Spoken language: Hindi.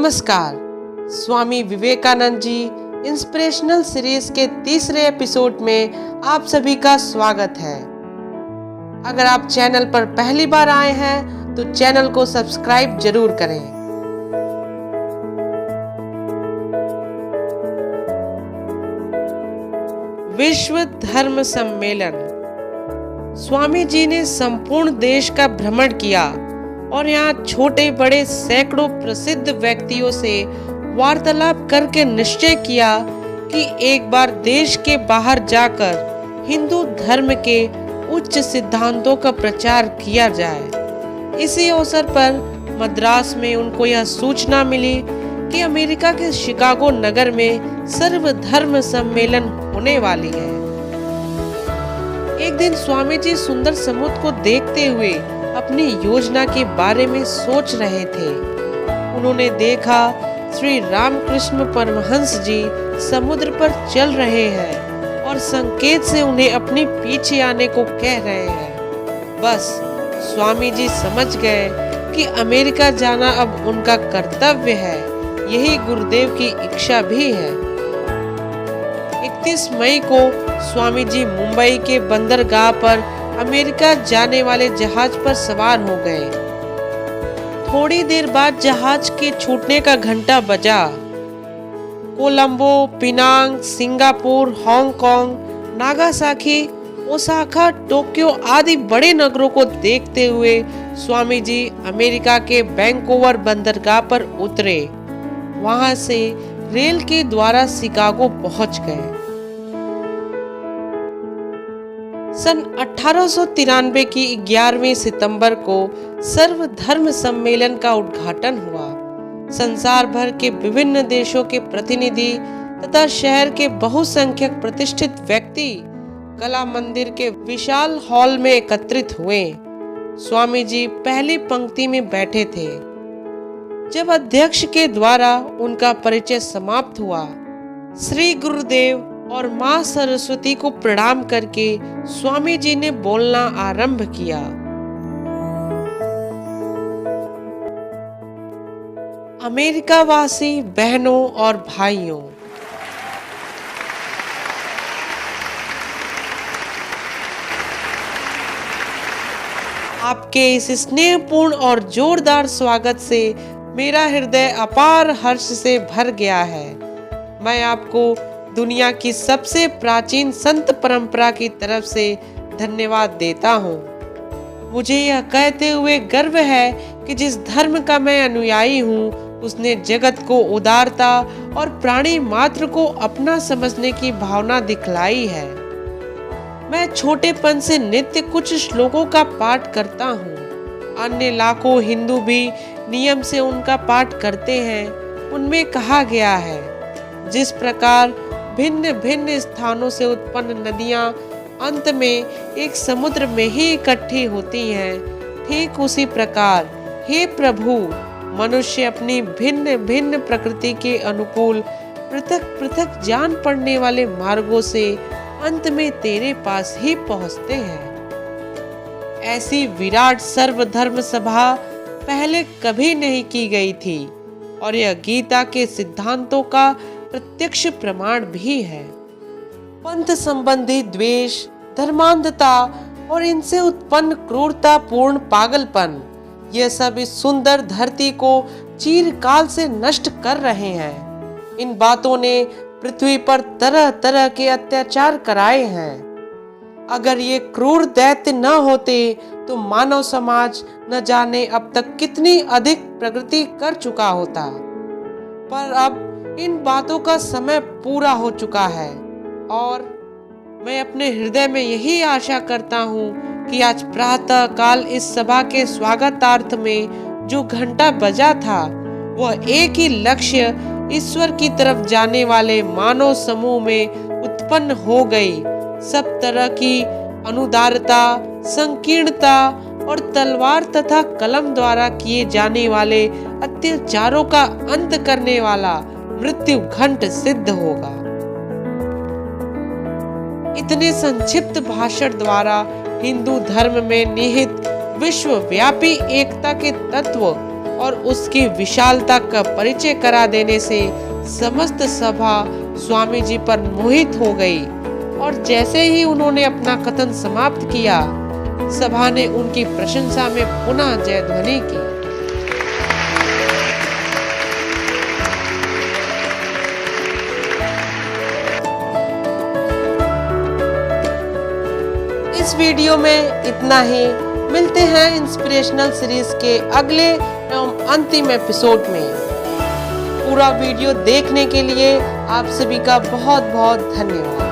नमस्कार। स्वामी विवेकानंद जी इंस्पिरेशनल सीरीज के तीसरे एपिसोड में आप सभी का स्वागत है। अगर आप चैनल पर पहली बार आए हैं तो चैनल को सब्सक्राइब जरूर करें। विश्व धर्म सम्मेलन। स्वामी जी ने संपूर्ण देश का भ्रमण किया और यहाँ छोटे बड़े सैकड़ों प्रसिद्ध व्यक्तियों से वार्तालाप करके निश्चय किया कि एक बार देश के बाहर जाकर हिंदू धर्म के उच्च सिद्धांतों का प्रचार किया जाए। इसी अवसर पर मद्रास में उनको यह सूचना मिली कि अमेरिका के शिकागो नगर में सर्वधर्म सम्मेलन होने वाली है। एक दिन स्वामी जी सुंदर समुद्र को देखते हुए अपनी योजना के बारे में सोच रहे थे। उन्होंने देखा श्री रामकृष्ण परमहंस जी समुद्र पर चल रहे हैं और संकेत से उन्हें अपने पीछे आने को कह रहे हैं। बस स्वामी जी समझ गए कि अमेरिका जाना अब उनका कर्तव्य है। यही गुरुदेव की इच्छा भी है। 31 मई को स्वामी जी मुंबई के बंदरगाह पर अमेरिका जाने वाले जहाज पर सवार हो गए। थोड़ी देर बाद जहाज के छूटने का घंटा बजा। Colombo, Penang, Singapore, Hong Kong, Nagasaki, Osaka, Tokyo आदि बड़े नगरों को देखते हुए स्वामी जी अमेरिका के वैंकूवर बंदरगाह पर उतरे। वहां से रेल के द्वारा शिकागो पहुंच गए। सन 1893 की 11वीं सितंबर को सर्वधर्म सम्मेलन का उद्घाटन हुआ। संसार भर के विभिन्न देशों के प्रतिनिधि तथा शहर के बहुसंख्यक प्रतिष्ठित व्यक्ति कला मंदिर के विशाल हॉल में एकत्रित हुए। स्वामी जी पहली पंक्ति में बैठे थे। जब अध्यक्ष के द्वारा उनका परिचय समाप्त हुआ, श्री गुरुदेव और मां सरस्वती को प्रणाम करके स्वामी जी ने बोलना आरंभ किया। अमेरिका वासी बहनों और भाइयों, आपके इस स्नेहपूर्ण और जोरदार स्वागत से मेरा हृदय अपार हर्ष से भर गया है। मैं आपको दुनिया की सबसे प्राचीन संत परंपरा की तरफ से धन्यवाद देता हूँ। मुझे यह कहते हुए गर्व है कि जिस धर्म का मैं अनुयायी हूँ, उसने जगत को उदारता और प्राणी मात्र को अपना समझने की भावना दिखलाई है। मैं छोटेपन से नित्य कुछ श्लोकों का पाठ करता हूँ। अन्य लाखों हिंदू भी नियम से उनका पाठ करते हैं। उनमें कहा गया है, जिस प्रकार भिन्न भिन्न स्थानों से उत्पन्न नदियां अंत में एक समुद्र में ही इकट्ठी होती हैं, ठीक उसी प्रकार हे प्रभु, मनुष्य अपनी भिन्न भिन्न प्रकृति के अनुकूल पृथक पृथक जान पड़ने वाले मार्गों से अंत में तेरे पास ही पहुंचते हैं। ऐसी विराट सर्वधर्म सभा पहले कभी नहीं की गई थी और यह गीता के सिद्धांतों का प्रत्यक्ष प्रमाण भी है। पंथ संबंधी द्वेष, धर्मांधता और इनसे उत्पन्न क्रूरतापूर्ण पागलपन, यह सब इस सुंदर धरती को चिरकाल से नष्ट कर रहे हैं। इन बातों ने पृथ्वी पर तरह तरह के अत्याचार कराए हैं। अगर ये क्रूर दैत्य न होते तो मानव समाज न जाने अब तक कितनी अधिक प्रगति कर चुका होता। पर अब इन बातों का समय पूरा हो चुका है और मैं अपने हृदय में यही आशा करता हूँ कि आज प्रातः काल इस सभा के स्वागतार्थ में जो घंटा बजा था, वह एक ही लक्ष्य ईश्वर की तरफ जाने वाले मानव समूह में उत्पन्न हो गई। सब तरह की अनुदारता, संकीर्णता और तलवार तथा कलम द्वारा किए जाने वाले अत्याचारों का अंत करने वाला मृत्यु घंट सिद्ध होगा। इतने संक्षिप्त भाषण द्वारा हिंदू धर्म में निहित विश्वव्यापी एकता के तत्व और उसकी विशालता का परिचय करा देने से समस्त सभा स्वामी जी पर मोहित हो गई और जैसे ही उन्होंने अपना कथन समाप्त किया, सभा ने उनकी प्रशंसा में पुनः जयध्वनि की। इस वीडियो में इतना ही। मिलते हैं इंस्पिरेशनल सीरीज के अगले एवं अंतिम एपिसोड में। पूरा वीडियो देखने के लिए आप सभी का बहुत बहुत धन्यवाद।